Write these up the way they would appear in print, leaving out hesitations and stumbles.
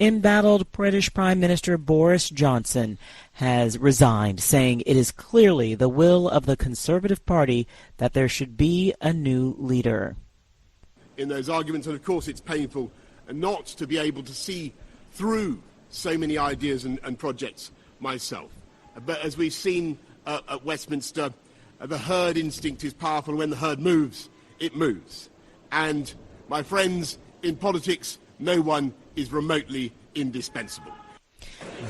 Embattled British Prime Minister Boris Johnson has resigned, saying it is clearly the will of the Conservative Party that there should be a new leader. In those arguments, and of course it's painful not to be able to see through so many ideas and projects myself. But as we've seen at Westminster, the herd instinct is powerful. When the herd moves, it moves. And my friends, in politics, no one is remotely indispensable.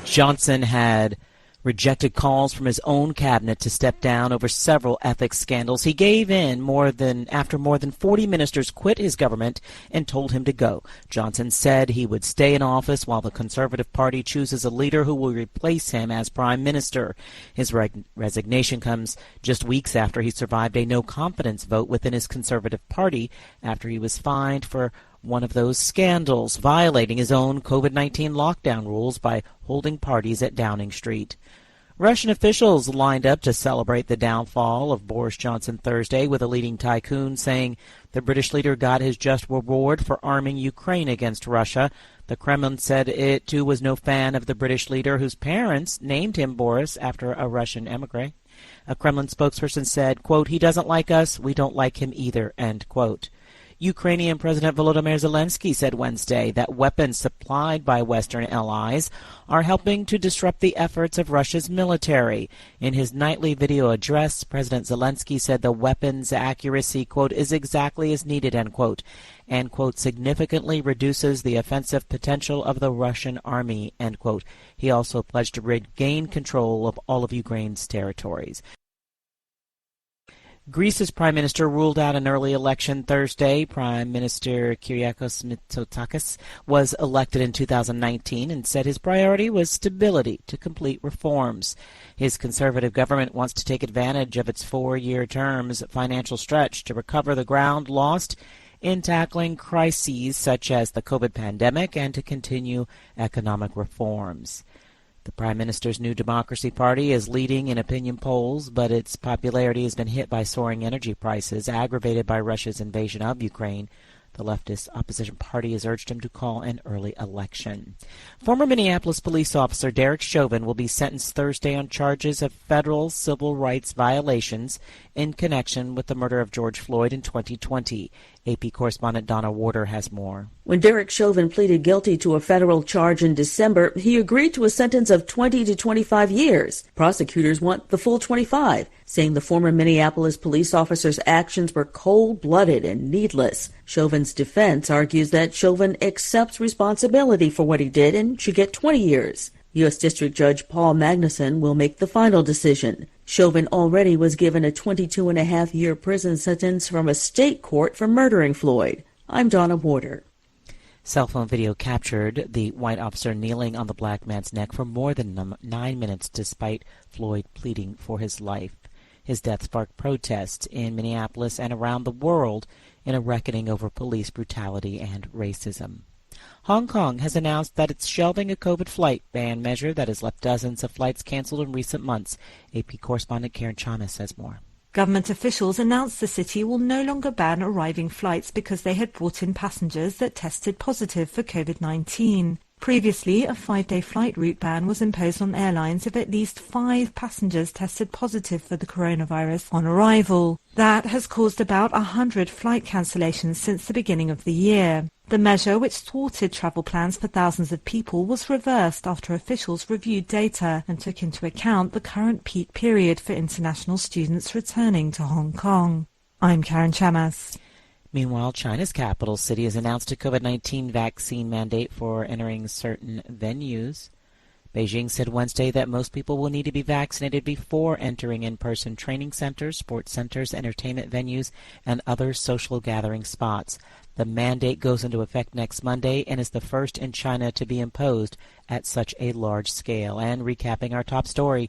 Johnson had rejected calls from his own cabinet to step down over several ethics scandals. He gave in after more than 40 ministers quit his government and told him to go. Johnson said he would stay in office while the Conservative Party chooses a leader who will replace him as prime minister. His resignation comes just weeks after he survived a no-confidence vote within his Conservative Party after he was fined for one of those scandals, violating his own COVID-19 lockdown rules by holding parties at Downing Street. Russian officials lined up to celebrate the downfall of Boris Johnson Thursday, with a leading tycoon saying the British leader got his just reward for arming Ukraine against Russia. The Kremlin said it, too, was no fan of the British leader, whose parents named him Boris after a Russian emigre. A Kremlin spokesperson said, quote, "He doesn't like us, we don't like him either," end quote. Ukrainian President Volodymyr Zelensky said Wednesday that weapons supplied by Western allies are helping to disrupt the efforts of Russia's military. In his nightly video address, President Zelensky said the weapons' accuracy, quote, "is exactly as needed," end quote, and, quote, "significantly reduces the offensive potential of the Russian army," end quote. He also pledged to regain control of all of Ukraine's territories. Greece's prime minister ruled out an early election Thursday. Prime Minister Kyriakos Mitsotakis was elected in 2019 and said his priority was stability to complete reforms. His conservative government wants to take advantage of its 4-year term's financial stretch to recover the ground lost in tackling crises such as the COVID pandemic and to continue economic reforms. The Prime Minister's New Democracy Party is leading in opinion polls, but its popularity has been hit by soaring energy prices, aggravated by Russia's invasion of Ukraine. The leftist opposition party has urged him to call an early election. Former Minneapolis police officer Derek Chauvin will be sentenced Thursday on charges of federal civil rights violations in connection with the murder of George Floyd in 2020. AP correspondent Donna Warder has more. When Derek Chauvin pleaded guilty to a federal charge in December, he agreed to a sentence of 20 to 25 years. Prosecutors want the full 25, saying the former Minneapolis police officer's actions were cold-blooded and needless. Chauvin's defense argues that Chauvin accepts responsibility for what he did and should get 20 years. U.S. District Judge Paul Magnuson will make the final decision. Chauvin already was given a 22-and-a-half-year prison sentence from a state court for murdering Floyd. I'm Donna Warder. Cell phone video captured the white officer kneeling on the black man's neck for more than 9 minutes despite Floyd pleading for his life. His death sparked protests in Minneapolis and around the world in a reckoning over police brutality and racism. Hong Kong has announced that it's shelving a COVID flight ban measure that has left dozens of flights canceled in recent months. AP correspondent Karen Chalmers says more. Government officials announced the city will no longer ban arriving flights because they had brought in passengers that tested positive for COVID-19. Previously, a 5-day flight route ban was imposed on airlines if at least 5 passengers tested positive for the coronavirus on arrival. That has caused about 100 flight cancellations since the beginning of the year. The measure, which thwarted travel plans for thousands of people, was reversed after officials reviewed data and took into account the current peak period for international students returning to Hong Kong. I'm Karen Chamas. Meanwhile, China's capital city has announced a COVID-19 vaccine mandate for entering certain venues. Beijing said Wednesday that most people will need to be vaccinated before entering in-person training centers, sports centers, entertainment venues, and other social gathering spots. The mandate goes into effect next Monday and is the first in China to be imposed at such a large scale. And recapping our top story,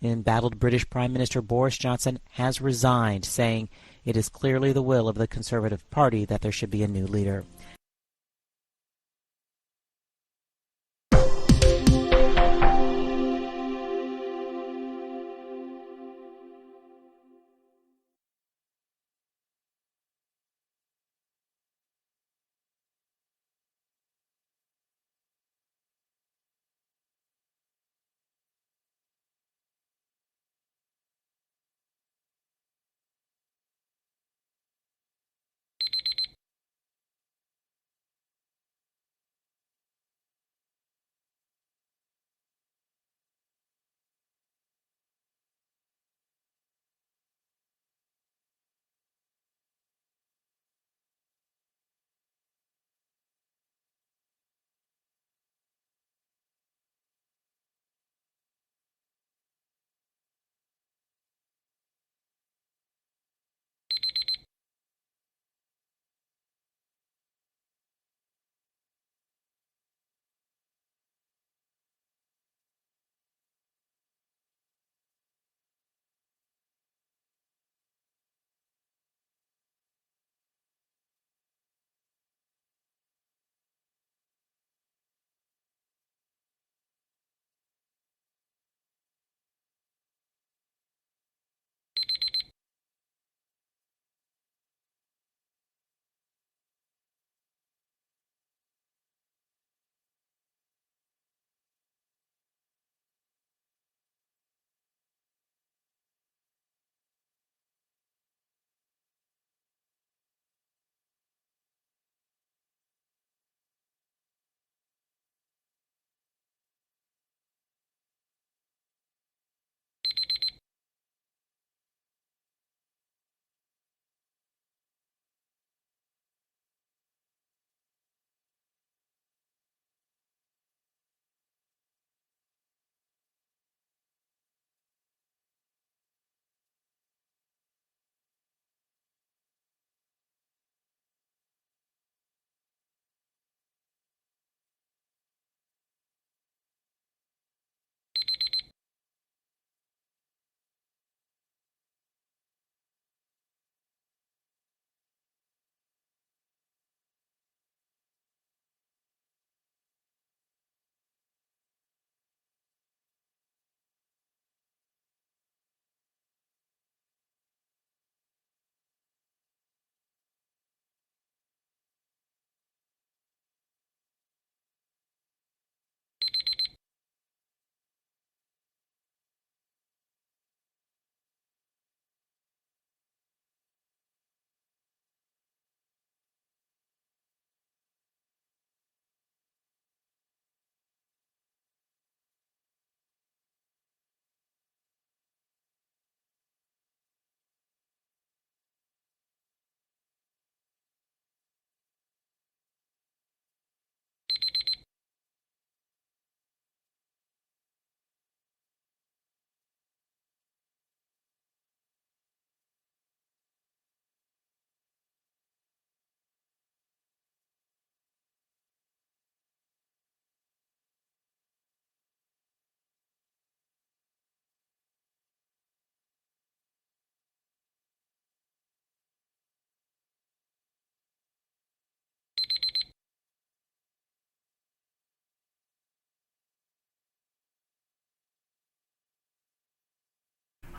embattled British Prime Minister Boris Johnson has resigned, saying it is clearly the will of the Conservative Party that there should be a new leader.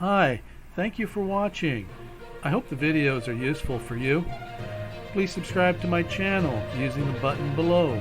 Hi, thank you for watching. I hope the videos are useful for you. Please subscribe to my channel using the button below.